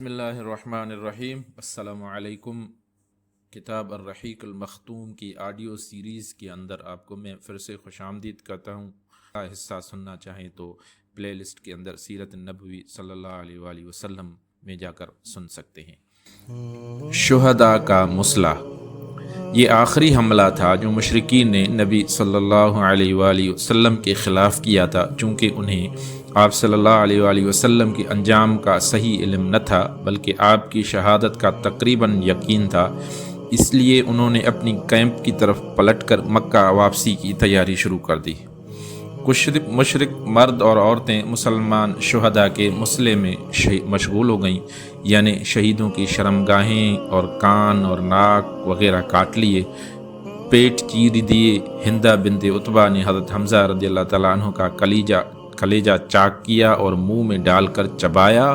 بسم اللہ الرحمن الرحیم۔ السلام علیکم۔ کتاب الرحیق المختوم کی آڈیو سیریز کے اندر آپ کو میں پھر سے خوش آمدید کرتا ہوں۔ حصہ سننا چاہیں تو پلے لسٹ کے اندر سیرت النبوی صلی اللہ علیہ وآلہ وسلم میں جا کر سن سکتے ہیں۔ شہداء کا مسئلہ، یہ آخری حملہ تھا جو مشرکین نے نبی صلی اللہ علیہ وآلہ وسلم کے خلاف کیا تھا، چونکہ انہیں آپ صلی اللہ علیہ وآلہ وسلم کے انجام کا صحیح علم نہ تھا بلکہ آپ کی شہادت کا تقریباً یقین تھا۔ اس لیے انہوں نے اپنی کیمپ کی طرف پلٹ کر مکہ واپسی کی تیاری شروع کر دی۔ کچھ مشرک مرد اور عورتیں مسلمان شہداء کے مسئلے میں مشغول ہو گئیں، یعنی شہیدوں کی شرمگاہیں اور کان اور ناک وغیرہ کاٹ لیے، پیٹ چیر دیے۔ ہندہ بنت عتبہ نے حضرت حمزہ رضی اللہ تعالیٰ عنہ کا کلیجہ چاک کیا اور منہ میں ڈال کر چبایا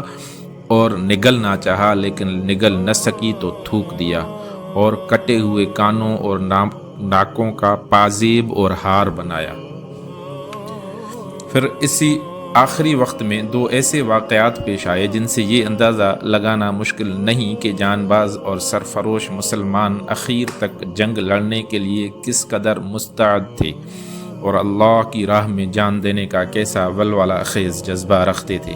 اور نگلنا چاہا، لیکن نگل نہ سکی تو تھوک دیا، اور کٹے ہوئے کانوں اور ناکوں کا پازیب اور ہار بنایا۔ پھر اسی آخری وقت میں دو ایسے واقعات پیش آئے جن سے یہ اندازہ لگانا مشکل نہیں کہ جان باز اور سرفروش مسلمان اخیر تک جنگ لڑنے کے لیے کس قدر مستعد تھے اور اللہ کی راہ میں جان دینے کا کیسا ولولہ خیز جذبہ رکھتے تھے۔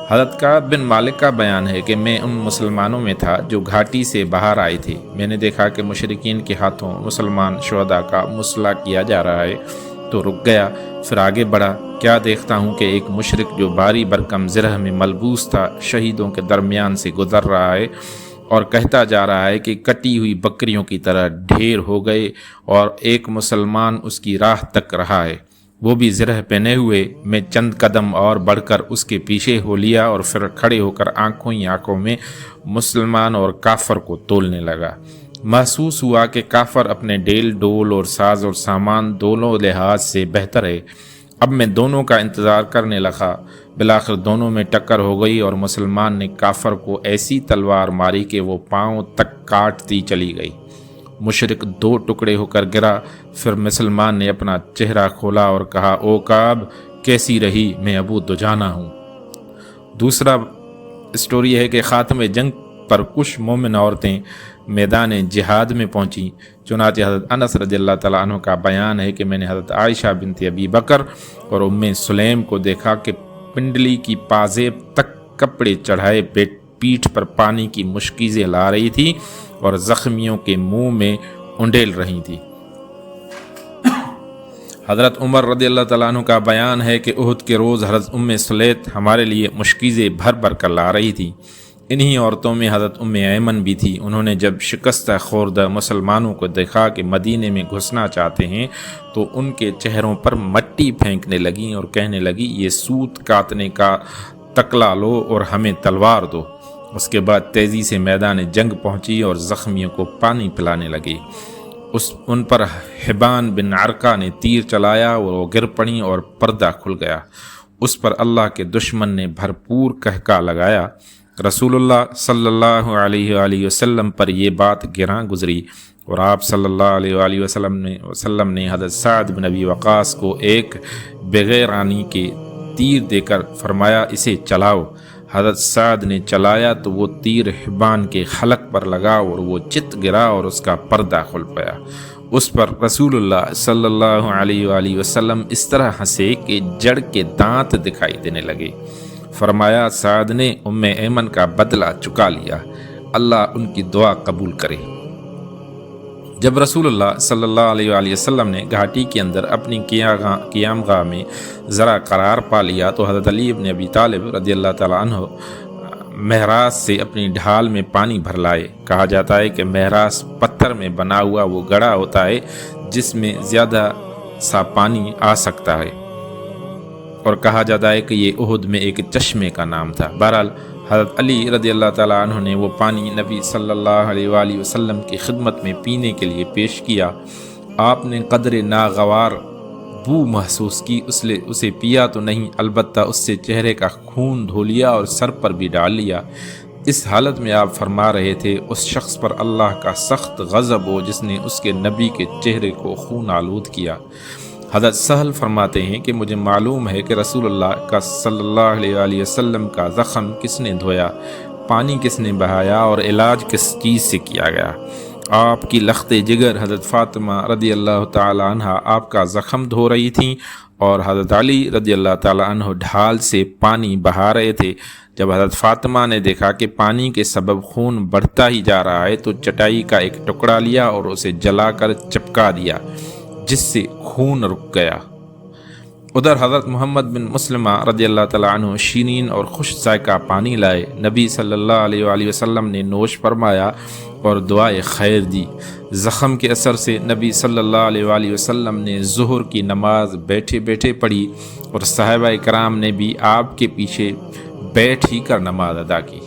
حضرت کعب بن مالک کا بیان ہے کہ میں ان مسلمانوں میں تھا جو گھاٹی سے باہر آئے تھے۔ میں نے دیکھا کہ مشرکین کے ہاتھوں مسلمان شہداء کا مسئلہ کیا جا رہا ہے تو رک گیا، پھر آگے بڑھا۔ کیا دیکھتا ہوں کہ ایک مشرک جو باری برکم زرہ میں ملبوس تھا شہیدوں کے درمیان سے گزر رہا ہے اور کہتا جا رہا ہے کہ کٹی ہوئی بکریوں کی طرح ڈھیر ہو گئے، اور ایک مسلمان اس کی راہ تک رہا ہے، وہ بھی زرہ پہنے ہوئے۔ میں چند قدم اور بڑھ کر اس کے پیچھے ہو لیا اور پھر کھڑے ہو کر آنکھوں ہی آنکھوں میں مسلمان اور کافر کو تولنے لگا۔ محسوس ہوا کہ کافر اپنے ڈیل ڈول اور ساز اور سامان دونوں لحاظ سے بہتر ہے۔ اب میں دونوں کا انتظار کرنے لگا۔ بالآخر دونوں میں ٹکر ہو گئی اور مسلمان نے کافر کو ایسی تلوار ماری کہ وہ پاؤں تک کاٹتی چلی گئی۔ مشرک دو ٹکڑے ہو کر گرا۔ پھر مسلمان نے اپنا چہرہ کھولا اور کہا، او کعب، کیسی رہی؟ میں ابو دجانہ ہوں۔ دوسرا اسٹوری ہے کہ خاتم جنگ پر کچھ مومن عورتیں میدان جہاد میں پہنچیں، چنانچہ حضرت انس رضی اللہ تعالیٰ عنہ کا بیان ہے کہ میں نے حضرت عائشہ بنت ابی بکر اور ام سلیم کو دیکھا کہ پنڈلی کی پازیب تک کپڑے چڑھائے پیٹھ پر پانی کی مشکیزیں لا رہی تھی اور زخمیوں کے منہ میں انڈیل رہی تھی۔ حضرت عمر رضی اللہ تعالیٰ عنہ کا بیان ہے کہ احد کے روز حضرت ام سلیت ہمارے لیے مشکیزیں بھر بھر کر لا رہی تھی۔ انہی عورتوں میں حضرت ام ایمن بھی تھی۔ انہوں نے جب شکستہ خوردہ مسلمانوں کو دیکھا کہ مدینے میں گھسنا چاہتے ہیں تو ان کے چہروں پر مٹی پھینکنے لگیں اور کہنے لگی، یہ سوت کاٹنے کا تکلا لو اور ہمیں تلوار دو۔ اس کے بعد تیزی سے میدان جنگ پہنچی اور زخمیوں کو پانی پلانے لگی۔ ان پر حبان بن عرقہ نے تیر چلایا اور وہ گر پڑی اور پردہ کھل گیا۔ اس پر اللہ کے دشمن نے بھرپور کہکا لگایا۔ رسول اللہ صلی اللہ علیہ وآلہ وسلم پر یہ بات گراں گزری اور آپ صلی اللہ علیہ وآلہ وسلم نے حضرت سعد بن ابی وقاص کو ایک بغیرانی کے تیر دے کر فرمایا، اسے چلاؤ۔ حضرت سعد نے چلایا تو وہ تیر حبان کے حلق پر لگا اور وہ چت گرا اور اس کا پردہ کھل پایا۔ اس پر رسول اللہ صلی اللہ علیہ وآلہ وسلم اس طرح ہنسے کہ جڑ کے دانت دکھائی دینے لگے۔ فرمایا، سعد نے ام ایمن کا بدلہ چکا لیا، اللہ ان کی دعا قبول کرے۔ جب رسول اللہ صلی اللہ علیہ وآلہ وسلم نے گھاٹی کے اندر اپنی قیام گاہ میں ذرا قرار پا لیا تو حضرت علی بن ابی طالب رضی اللہ تعالیٰ عنہ مہراس سے اپنی ڈھال میں پانی بھر لائے۔ کہا جاتا ہے کہ مہراس پتھر میں بنا ہوا وہ گڑھا ہوتا ہے جس میں زیادہ سا پانی آ سکتا ہے، اور کہا جاتا ہے کہ یہ احد میں ایک چشمے کا نام تھا۔ بہرحال حضرت علی رضی اللہ تعالیٰ عنہ نے وہ پانی نبی صلی اللہ علیہ وآلہ وسلم کی خدمت میں پینے کے لیے پیش کیا۔ آپ نے قدر ناگوار بو محسوس کی، اسے پیا تو نہیں، البتہ اس سے چہرے کا خون دھو لیا اور سر پر بھی ڈال لیا۔ اس حالت میں آپ فرما رہے تھے، اس شخص پر اللہ کا سخت غضب ہو جس نے اس کے نبی کے چہرے کو خون آلود کیا۔ حضرت سہل فرماتے ہیں کہ مجھے معلوم ہے کہ رسول اللہ کا صلی اللہ علیہ وآلہ وسلم کا زخم کس نے دھویا۔ پانی کس نے بہایا اور علاج کس چیز سے کیا گیا؟ آپ کی لخت جگر حضرت فاطمہ رضی اللہ تعالی عنہ آپ کا زخم دھو رہی تھیں اور حضرت علی رضی اللہ تعالی عنہ ڈھال سے پانی بہا رہے تھے۔ جب حضرت فاطمہ نے دیکھا کہ پانی کے سبب خون بڑھتا ہی جا رہا ہے تو چٹائی کا ایک ٹکڑا لیا اور اسے جلا کر چپکا دیا، جس سے خون رک گیا۔ ادھر حضرت محمد بن مسلمہ رضی اللہ تعالیٰ عنہ شیرین اور خوش ذائقہ پانی لائے، نبی صلی اللہ علیہ وآلہ وسلم نے نوش فرمایا اور دعائے خیر دی۔ زخم کے اثر سے نبی صلی اللہ علیہ وآلہ وسلم نے ظہر کی نماز بیٹھے بیٹھے پڑھی اور صحابہ کرام نے بھی آپ کے پیچھے بیٹھ ہی کر نماز ادا کی۔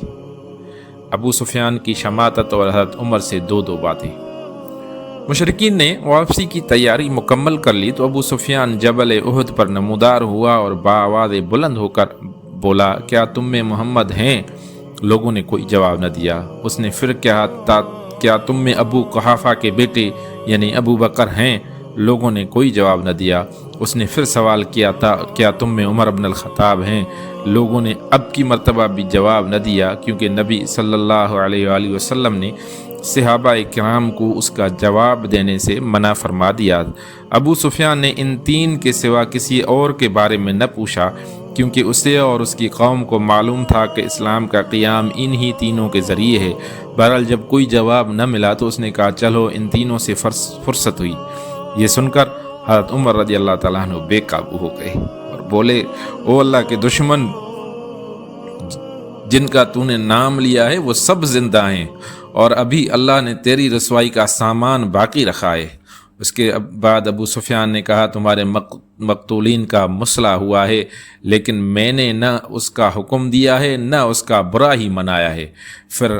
ابو سفیان کی شماتت اور حضرت عمر سے دو باتیں۔ مشرکین نے واپسی کی تیاری مکمل کر لی تو ابو سفیان جبل احد پر نمودار ہوا اور بآواز بلند ہو کر بولا، کیا تم میں محمد ہیں؟ لوگوں نے کوئی جواب نہ دیا۔ اس نے پھر کہا، کیا تم میں ابو قحافہ کے بیٹے یعنی ابو بکر ہیں؟ لوگوں نے کوئی جواب نہ دیا۔ اس نے پھر سوال کیا تھا، کیا تم میں عمر بن الخطاب ہیں؟ لوگوں نے اب کی مرتبہ بھی جواب نہ دیا، کیونکہ نبی صلی اللہ علیہ وآلہ وسلم نے صحابہ کرام کو اس کا جواب دینے سے منع فرما دیا۔ ابو سفیان نے ان تین کے سوا کسی اور کے بارے میں نہ پوچھا، کیونکہ اسے اور اس کی قوم کو معلوم تھا کہ اسلام کا قیام انہی تینوں کے ذریعے ہے۔ بہرحال جب کوئی جواب نہ ملا تو اس نے کہا، چلو ان تینوں سے فرصت ہوئی۔ یہ سن کر حضرت عمر رضی اللہ تعالیٰ عنہ بے قابو ہو گئے اور بولے، او اللہ کے دشمن، جن کا تو نے نام لیا ہے وہ سب زندہ ہیں اور ابھی اللہ نے تیری رسوائی کا سامان باقی رکھا ہے۔ اس کے بعد ابو سفیان نے کہا، تمہارے مقتولین کا مسئلہ ہوا ہے، لیکن میں نے نہ اس کا حکم دیا ہے نہ اس کا برا ہی منایا ہے۔ پھر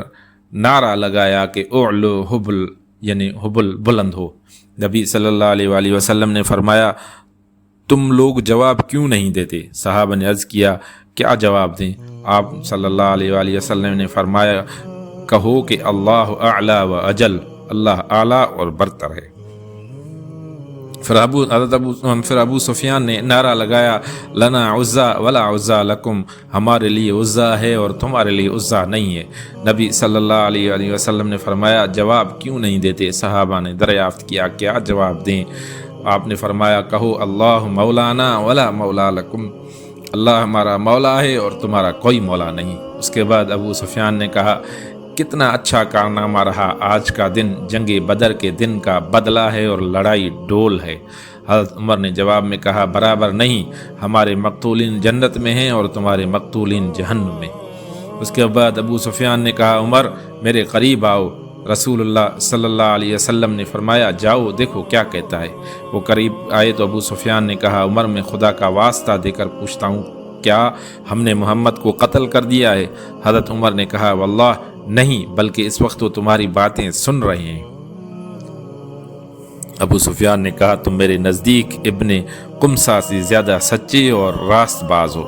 نعرہ لگایا کہ اعلو حبل یعنی حبل بلند ہو۔ نبی صلی اللہ علیہ وآلہ وسلم نے فرمایا، تم لوگ جواب کیوں نہیں دیتے؟ صحابہ نے عرض کیا، کیا جواب دیں؟ آپ صلی اللہ علیہ وآلہ وسلم نے فرمایا، کہو کہ اللہ اعلیٰ و اجل، اللہ اعلیٰ اور برتر ہے۔ پھر ابو سفیان نے نعرہ لگایا، لنا عزا ولا عزا لکم، ہمارے لیے عزا ہے اور تمہارے لیے عزا نہیں ہے۔ نبی صلی اللہ علیہ وآلہ وسلم نے فرمایا، جواب کیوں نہیں دیتے؟ صحابہ نے دریافت کیا، کیا جواب دیں؟ آپ نے فرمایا، کہو اللہ مولانا ولا مولا لکم، اللہ ہمارا مولا ہے اور تمہارا کوئی مولا نہیں۔ اس کے بعد ابو سفیان نے کہا، کتنا اچھا کارنامہ رہا، آج کا دن جنگ بدر کے دن کا بدلہ ہے اور لڑائی ڈول ہے۔ حضرت عمر نے جواب میں کہا، برابر نہیں، ہمارے مقتولین جنت میں ہیں اور تمہارے مقتولین جہنم میں۔ اس کے بعد ابو سفیان نے کہا، عمر میرے قریب آؤ۔ رسول اللہ صلی اللہ علیہ وسلم نے فرمایا، جاؤ دیکھو کیا کہتا ہے۔ وہ قریب آئے تو ابو سفیان نے کہا، عمر میں خدا کا واسطہ دے کر پوچھتا ہوں، کیا ہم نے محمد کو قتل کر دیا ہے؟ حضرت عمر نے کہا، واللہ نہیں، بلکہ اس وقت وہ تمہاری باتیں سن رہے ہیں۔ ابو سفیان نے کہا، تم میرے نزدیک ابن قمصہ سے زیادہ سچے اور راست باز ہو۔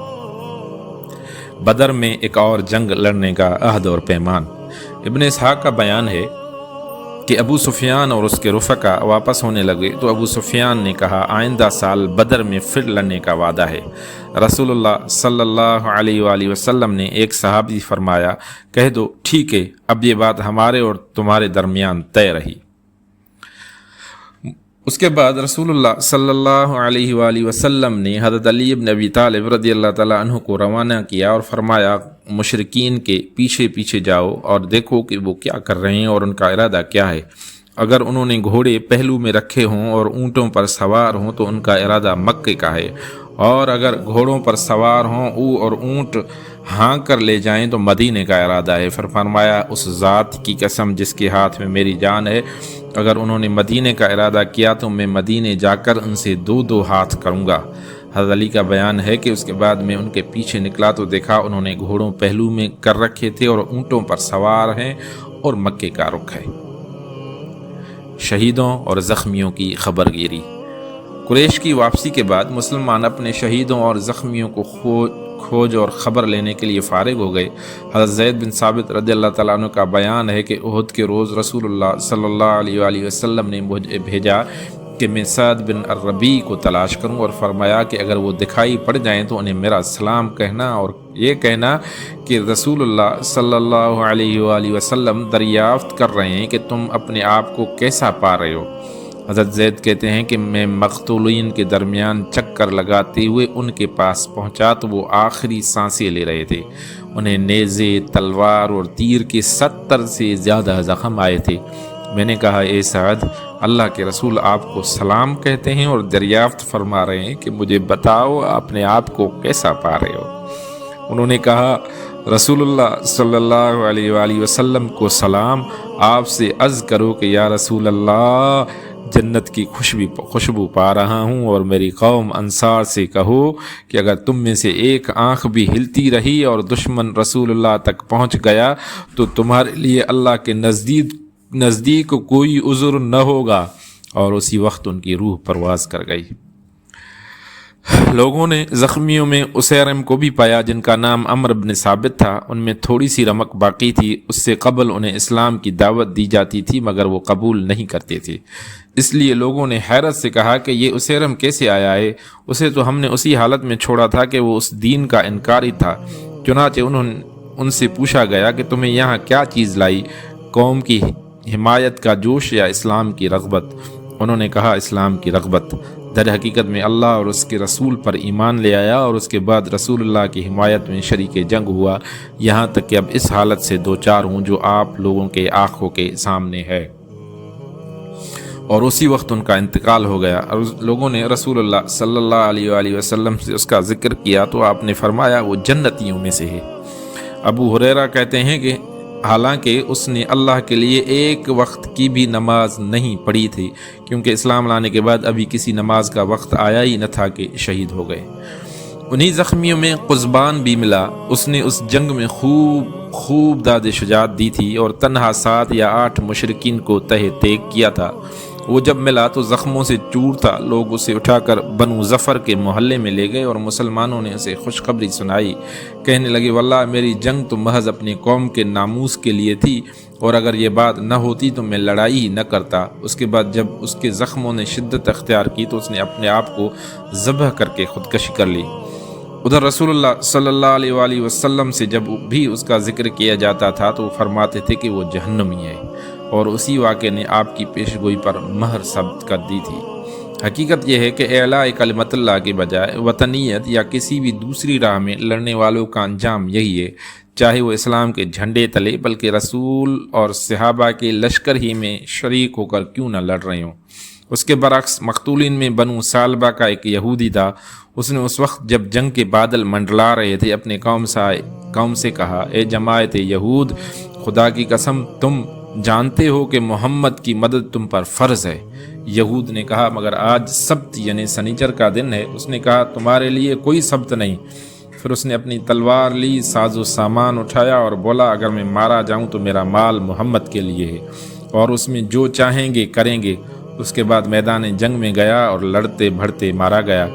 بدر میں ایک اور جنگ لڑنے کا عہد اور پیمان۔ ابن اسحاق کا بیان ہے کہ ابو سفیان اور اس کے رفقا واپس ہونے لگے تو ابو سفیان نے کہا، آئندہ سال بدر میں پھر لڑنے کا وعدہ ہے۔ رسول اللہ صلی اللہ علیہ وآلہ وسلم نے ایک صحابی فرمایا، کہہ دو ٹھیک ہے، اب یہ بات ہمارے اور تمہارے درمیان طے رہی۔ اس کے بعد رسول اللہ صلی اللہ علیہ وآلہ وسلم نے حضرت علی بن ابی طالب رضی اللہ تعالیٰ عنہ کو روانہ کیا اور فرمایا، مشرکین کے پیچھے پیچھے جاؤ اور دیکھو کہ وہ کیا کر رہے ہیں اور ان کا ارادہ کیا ہے۔ اگر انہوں نے گھوڑے پہلو میں رکھے ہوں اور اونٹوں پر سوار ہوں تو ان کا ارادہ مکے کا ہے، اور اگر گھوڑوں پر سوار ہوں اور اونٹ ہانک کر لے جائیں تو مدینے کا ارادہ ہے۔ پھر فرمایا، اس ذات کی قسم جس کے ہاتھ میں میری جان ہے، اگر انہوں نے مدینے کا ارادہ کیا تو میں مدینے جا کر ان سے دو ہاتھ کروں گا۔ حضرت علی کا بیان ہے کہ اس کے بعد میں ان کے پیچھے نکلا تو دیکھا انہوں نے گھوڑوں پہلو میں کر رکھے تھے اور اونٹوں پر سوار ہیں اور مکے کا رخ ہے۔ شہیدوں اور زخمیوں کی خبر گیری۔ قریش کی واپسی کے بعد مسلمان اپنے شہیدوں اور زخمیوں کو کھوج اور خبر لینے کے لیے فارغ ہو گئے۔ حضرت زید بن ثابت رضی اللہ تعالیٰ عنہ کا بیان ہے کہ احد کے روز رسول اللہ صلی اللہ علیہ وآلہ وسلم نے مجھے بھیجا کہ میں سعد بن الربیع کو تلاش کروں اور فرمایا کہ اگر وہ دکھائی پڑ جائیں تو انہیں میرا سلام کہنا اور یہ کہنا کہ رسول اللہ صلی اللہ علیہ وآلہ وسلم دریافت کر رہے ہیں کہ تم اپنے آپ کو کیسا پا رہے ہو۔ حضرت زید کہتے ہیں کہ میں مقتولین کے درمیان چکر لگاتے ہوئے ان کے پاس پہنچا تو وہ آخری سانسیں لے رہے تھے۔ انہیں نیزے، تلوار اور تیر کے 70 سے زیادہ زخم آئے تھے۔ میں نے کہا اے سعد، اللہ کے رسول آپ کو سلام کہتے ہیں اور دریافت فرما رہے ہیں کہ مجھے بتاؤ اپنے آپ کو کیسا پا رہے ہو۔ انہوں نے کہا رسول اللہ صلی اللہ علیہ وآلہ وسلم کو سلام، آپ سے عرض کرو کہ یا رسول اللہ، جنت کی خوشبو پا رہا ہوں، اور میری قوم انصار سے کہو کہ اگر تم میں سے ایک آنکھ بھی ہلتی رہی اور دشمن رسول اللہ تک پہنچ گیا تو تمہارے لیے اللہ کے نزدیک کوئی عذر نہ ہوگا۔ اور اسی وقت ان کی روح پرواز کر گئی۔ لوگوں نے زخمیوں میں اسیرم کو بھی پایا جن کا نام عمرو بن ثابت تھا۔ ان میں تھوڑی سی رمق باقی تھی، اس سے قبل انہیں اسلام کی دعوت دی جاتی تھی مگر وہ قبول نہیں کرتے تھے۔ اس لیے لوگوں نے حیرت سے کہا کہ یہ اسیرم کیسے آیا ہے؟ اسے تو ہم نے اسی حالت میں چھوڑا تھا کہ وہ اس دین کا انکاری تھا۔ چنانچہ ان سے پوچھا گیا کہ تمہیں یہاں کیا چیز لائی، قوم کی حمایت کا جوش یا اسلام کی رغبت؟ انہوں نے کہا اسلام کی رغبت۔ در حقیقت میں اللہ اور اس کے رسول پر ایمان لے آیا اور اس کے بعد رسول اللہ کی حمایت میں شریک جنگ ہوا، یہاں تک کہ اب اس حالت سے دوچار ہوں جو آپ لوگوں کے آنکھوں کے سامنے ہے۔ اور اسی وقت ان کا انتقال ہو گیا۔ اور لوگوں نے رسول اللہ صلی اللہ علیہ وآلہ وسلم سے اس کا ذکر کیا تو آپ نے فرمایا وہ جنتیوں میں سے ہے۔ ابو ہریرہ کہتے ہیں کہ حالانکہ اس نے اللہ کے لیے ایک وقت کی بھی نماز نہیں پڑھی تھی، کیونکہ اسلام لانے کے بعد ابھی کسی نماز کا وقت آیا ہی نہ تھا کہ شہید ہو گئے۔ انہی زخمیوں میں قزبان بھی ملا۔ اس نے اس جنگ میں خوب داد شجاعت دی تھی اور تنہا 7 یا 8 مشرکین کو تہ تیگ کیا تھا۔ وہ جب ملا تو زخموں سے چور تھا۔ لوگ اسے اٹھا کر بنو ظفر کے محلے میں لے گئے اور مسلمانوں نے اسے خوشخبری سنائی۔ کہنے لگے واللہ میری جنگ تو محض اپنی قوم کے ناموس کے لیے تھی، اور اگر یہ بات نہ ہوتی تو میں لڑائی ہی نہ کرتا۔ اس کے بعد جب اس کے زخموں نے شدت اختیار کی تو اس نے اپنے آپ کو ذبح کر کے خودکشی کر لی۔ ادھر رسول اللہ صلی اللہ علیہ وآلہ وسلم سے جب بھی اس کا ذکر کیا جاتا تھا تو وہ فرماتے تھے کہ وہ جہنمی ہے، اور اسی واقعے نے آپ کی پیشگوئی پر مہر ثبت کر دی تھی۔ حقیقت یہ ہے کہ اعلاء کلمت اللہ کے بجائے وطنیت یا کسی بھی دوسری راہ میں لڑنے والوں کا انجام یہی ہے، چاہے وہ اسلام کے جھنڈے تلے بلکہ رسول اور صحابہ کے لشکر ہی میں شریک ہو کر کیوں نہ لڑ رہے ہوں۔ اس کے برعکس مقتولین میں بنو سالبہ کا ایک یہودی تھا۔ اس نے اس وقت جب جنگ کے بادل منڈلا رہے تھے اپنے قوم سے کہا اے جماعت یہود، خدا کی قسم تم جانتے ہو کہ محمد کی مدد تم پر فرض ہے۔ یہود نے کہا مگر آج سبت یعنی سنیچر کا دن ہے۔ اس نے کہا تمہارے لیے کوئی سبت نہیں۔ پھر اس نے اپنی تلوار لی، ساز و سامان اٹھایا اور بولا اگر میں مارا جاؤں تو میرا مال محمد کے لیے ہے اور اس میں جو چاہیں گے کریں گے۔ اس کے بعد میدان جنگ میں گیا اور لڑتے بھڑتے مارا گیا۔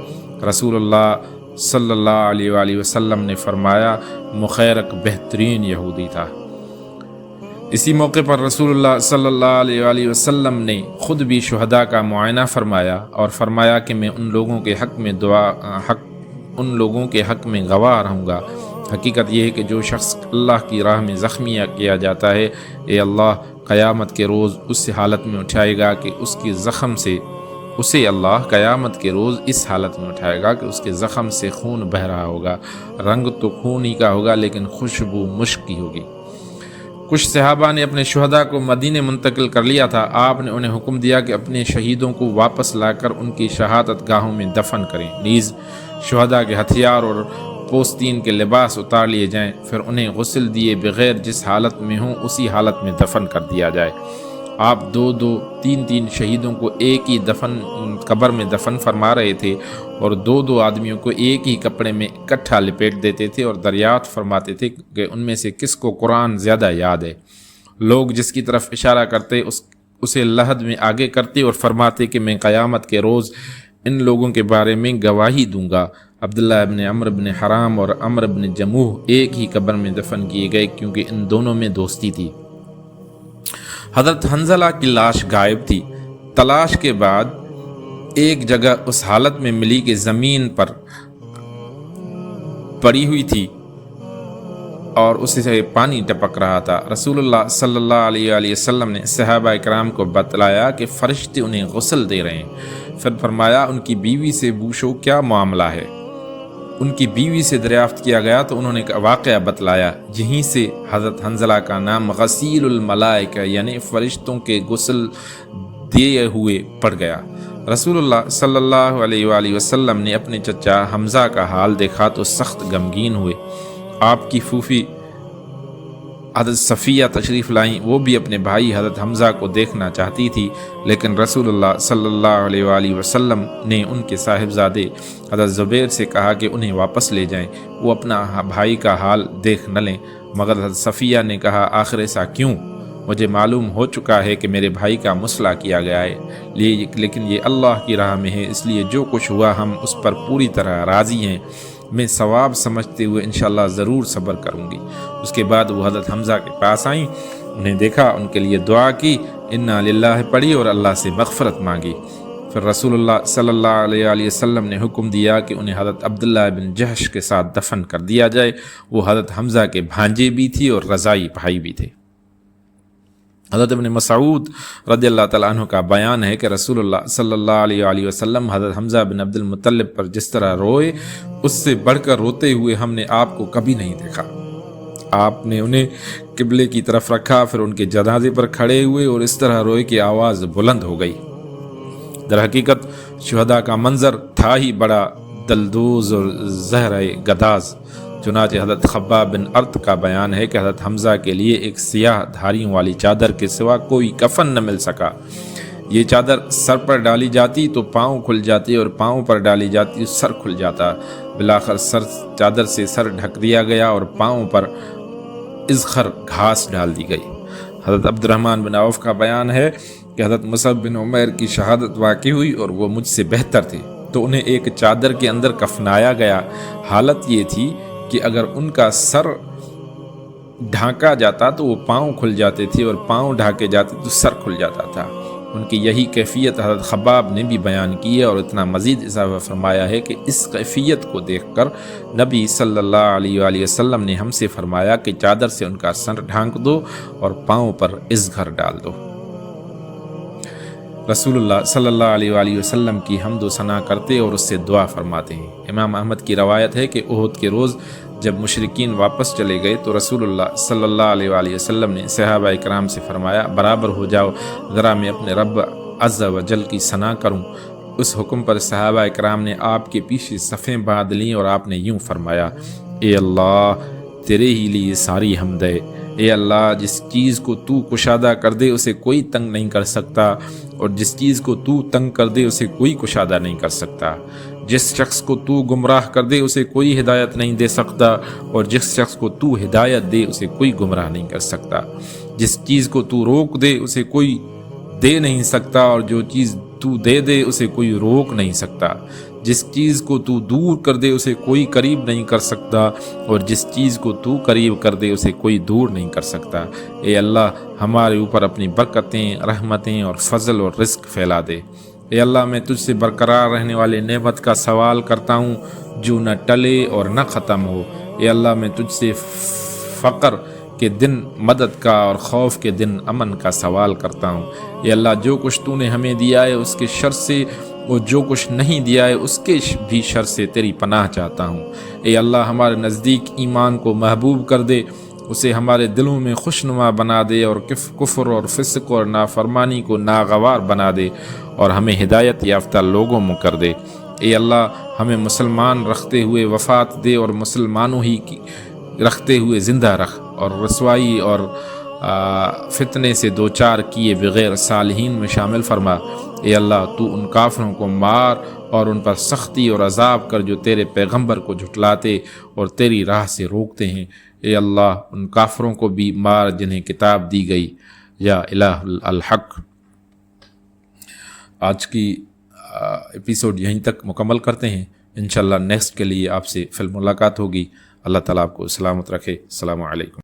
رسول اللہ صلی اللہ علیہ وآلہ وسلم نے فرمایا مخیرق بہترین یہودی تھا۔ اسی موقع پر رسول اللہ صلی اللہ علیہ وآلہ وسلم نے خود بھی شہداء کا معائنہ فرمایا اور فرمایا کہ میں ان لوگوں کے حق میں گواہ رہوں گا۔ حقیقت یہ ہے کہ جو شخص اللہ کی راہ میں زخمی کیا جاتا ہے، اے اللہ قیامت کے روز اس حالت میں اٹھائے گا کہ اس کے زخم سے اس کے زخم سے خون بہہ رہا ہوگا۔ رنگ تو خون ہی کا ہوگا لیکن خوشبو مشک کی ہوگی۔ کچھ صحابہ نے اپنے شہداء کو مدینے منتقل کر لیا تھا۔ آپ نے انہیں حکم دیا کہ اپنے شہیدوں کو واپس لا کر ان کی شہادت گاہوں میں دفن کریں، نیز شہداء کے ہتھیار اور پوستین کے لباس اتار لیے جائیں، پھر انہیں غسل دیے بغیر جس حالت میں ہوں اسی حالت میں دفن کر دیا جائے۔ آپ 2-3 شہیدوں کو ایک ہی قبر میں دفن فرما رہے تھے اور 2 آدمیوں کو ایک ہی کپڑے میں اکٹھا لپیٹ دیتے تھے اور دریافت فرماتے تھے کہ ان میں سے کس کو قرآن زیادہ یاد ہے۔ لوگ جس کی طرف اشارہ کرتے اسے لحد میں آگے کرتے اور فرماتے کہ میں قیامت کے روز ان لوگوں کے بارے میں گواہی دوں گا۔ عبداللہ ابن عمرو بن حرام اور عمرو بن جموح ایک ہی قبر میں دفن کیے گئے کیونکہ ان دونوں میں دوستی تھی۔ حضرت حنظلہ کی لاش غائب تھی۔ تلاش کے بعد ایک جگہ اس حالت میں ملی کہ زمین پر پڑی ہوئی تھی۔ اور اس سے پانی ٹپک رہا تھا۔ رسول اللہ صلی اللہ علیہ وآلہ وسلم نے صحابہ اکرام کو بتلایا کہ فرشتے انہیں غسل دے رہے ہیں۔ پھر فرمایا ان کی بیوی سے پوچھو کیا معاملہ ہے۔ ان کی بیوی سے دریافت کیا گیا تو انہوں نے ایک واقعہ بتلایا، یہیں سے حضرت حنظلہ کا نام غسیل الملائکہ یعنی فرشتوں کے غسل دیے ہوئے پڑ گیا۔ رسول اللہ صلی اللہ علیہ وآلہ وسلم نے اپنے چچا حمزہ کا حال دیکھا تو سخت غمگین ہوئے۔ آپ کی پھوپھی حضرت صفیہ تشریف لائیں، وہ بھی اپنے بھائی حضرت حمزہ کو دیکھنا چاہتی تھی، لیکن رسول اللہ صلی اللہ علیہ وآلہ وسلم نے ان کے صاحبزادے حضرت زبیر سے کہا کہ انہیں واپس لے جائیں، وہ اپنا بھائی کا حال دیکھ نہ لیں۔ مگر حضرت صفیہ نے کہا آخر ایسا کیوں؟ مجھے معلوم ہو چکا ہے کہ میرے بھائی کا مسئلہ کیا گیا ہے، لیکن یہ اللہ کی راہ میں ہے، اس لیے جو کچھ ہوا ہم اس پر پوری طرح راضی ہیں، میں ثواب سمجھتے ہوئے انشاءاللہ ضرور صبر کروں گی۔ اس کے بعد وہ حضرت حمزہ کے پاس آئیں، انہیں دیکھا، ان کے لیے دعا کی، انا للہ پڑھی اور اللہ سے مغفرت مانگی۔ پھر رسول اللہ صلی اللہ علیہ وآلہ وسلم نے حکم دیا کہ انہیں حضرت عبداللہ بن جحش کے ساتھ دفن کر دیا جائے، وہ حضرت حمزہ کے بھانجے بھی تھی اور رضائی بھائی بھی تھے۔ حضرت ابن مسعود رضی اللہ تعالیٰ عنہ کا بیان ہے کہ رسول اللہ صلی اللہ علیہ وآلہ وسلم حضرت حمزہ بن عبد المطلب پر جس طرح روئے، اس سے بڑھ کر روتے ہوئے ہم نے آپ کو کبھی نہیں دیکھا۔ آپ نے انہیں قبلے کی طرف رکھا، پھر ان کے جنازے پر کھڑے ہوئے اور اس طرح روئے کہ آواز بلند ہو گئی۔ در حقیقت شہداء کا منظر تھا ہی بڑا دلدوز اور زہر گداز۔ چنانچہ حضرت خباب بن ارت کا بیان ہے کہ حضرت حمزہ کے لیے ایک سیاہ دھاریوں والی چادر کے سوا کوئی کفن نہ مل سکا۔ یہ چادر سر پر ڈالی جاتی تو پاؤں کھل جاتے اور پاؤں پر ڈالی جاتی تو سر کھل جاتا۔ بالآخر چادر سے سر ڈھک دیا گیا اور پاؤں پر ازخر گھاس ڈال دی گئی۔ حضرت عبد الرحمن بن عوف کا بیان ہے کہ حضرت مصعب بن عمیر کی شہادت واقع ہوئی اور وہ مجھ سے بہتر تھے، تو انہیں ایک چادر کے اندر کفنایا گیا۔ حالت یہ تھی کہ اگر ان کا سر ڈھانکا جاتا تو وہ پاؤں کھل جاتے تھے اور پاؤں ڈھانکے جاتے تو سر کھل جاتا تھا۔ ان کی یہی کیفیت حضرت خباب نے بھی بیان کی ہے اور اتنا مزید اضافہ فرمایا ہے کہ اس کیفیت کو دیکھ کر نبی صلی اللہ علیہ وآلہ وسلم نے ہم سے فرمایا کہ چادر سے ان کا سر ڈھانک دو اور پاؤں پر ازغر ڈال دو۔ رسول اللہ صلی اللہ علیہ وآلہ وسلم کی حمد و ثنا کرتے اور اس سے دعا فرماتے ہیں۔ امام احمد کی روایت ہے کہ احد کے روز جب مشرکین واپس چلے گئے تو رسول اللہ صلی اللہ علیہ وآلہ وسلم نے صحابہ اکرام سے فرمایا برابر ہو جاؤ، ذرا میں اپنے رب عز و جل کی ثنا کروں۔ اس حکم پر صحابہ اکرام نے آپ کے پیچھے صفیں باندھ لیں اور آپ نے یوں فرمایا، اے اللہ تیرے ہی لیے ساری حمد ہے۔ اے اللہ جس چیز کو تو کشادہ کر دے اسے کوئی تنگ نہیں کر سکتا، اور جس چیز کو تو تنگ کر دے اسے کوئی کشادہ نہیں کر سکتا۔ جس شخص کو تو گمراہ کر دے اسے کوئی ہدایت نہیں دے سکتا، اور جس شخص کو تو ہدایت دے اسے کوئی گمراہ نہیں کر سکتا۔ جس چیز کو تو روک دے اسے کوئی دے نہیں سکتا، اور جو چیز تو دے دے اسے کوئی روک نہیں سکتا۔ جس چیز کو تو دور کر دے اسے کوئی قریب نہیں کر سکتا، اور جس چیز کو تو قریب کر دے اسے کوئی دور نہیں کر سکتا۔ اے اللہ ہمارے اوپر اپنی برکتیں، رحمتیں اور فضل اور رزق پھیلا دے۔ اے اللہ میں تجھ سے برقرار رہنے والے نعمت کا سوال کرتا ہوں جو نہ ٹلے اور نہ ختم ہو۔ اے اللہ میں تجھ سے فقر کے دن مدد کا اور خوف کے دن امن کا سوال کرتا ہوں۔ اے اللہ جو کچھ تو نے ہمیں دیا ہے اس کے شر سے، اور جو کچھ نہیں دیا ہے اس کے بھی شر سے تیری پناہ چاہتا ہوں۔ اے اللہ ہمارے نزدیک ایمان کو محبوب کر دے، اسے ہمارے دلوں میں خوشنما بنا دے، اور کفر اور فسق اور نافرمانی کو ناگوار بنا دے، اور ہمیں ہدایت یافتہ لوگوں میں کر دے۔ اے اللہ ہمیں مسلمان رکھتے ہوئے وفات دے، اور مسلمانوں ہی کی رکھتے ہوئے زندہ رکھ، اور رسوائی اور فتنے سے دوچار کیے بغیر صالحین میں شامل فرما۔ اے اللہ تو ان کافروں کو مار اور ان پر سختی اور عذاب کر جو تیرے پیغمبر کو جھٹلاتے اور تیری راہ سے روکتے ہیں۔ اے اللہ ان کافروں کو بھی مار جنہیں کتاب دی گئی، یا الہ الحق۔ آج کی ایپیسوڈ یہیں تک مکمل کرتے ہیں، انشاءاللہ نیکسٹ کے لیے آپ سے پھر ملاقات ہوگی۔ اللہ تعالیٰ آپ کو سلامت رکھے۔ السلام علیکم۔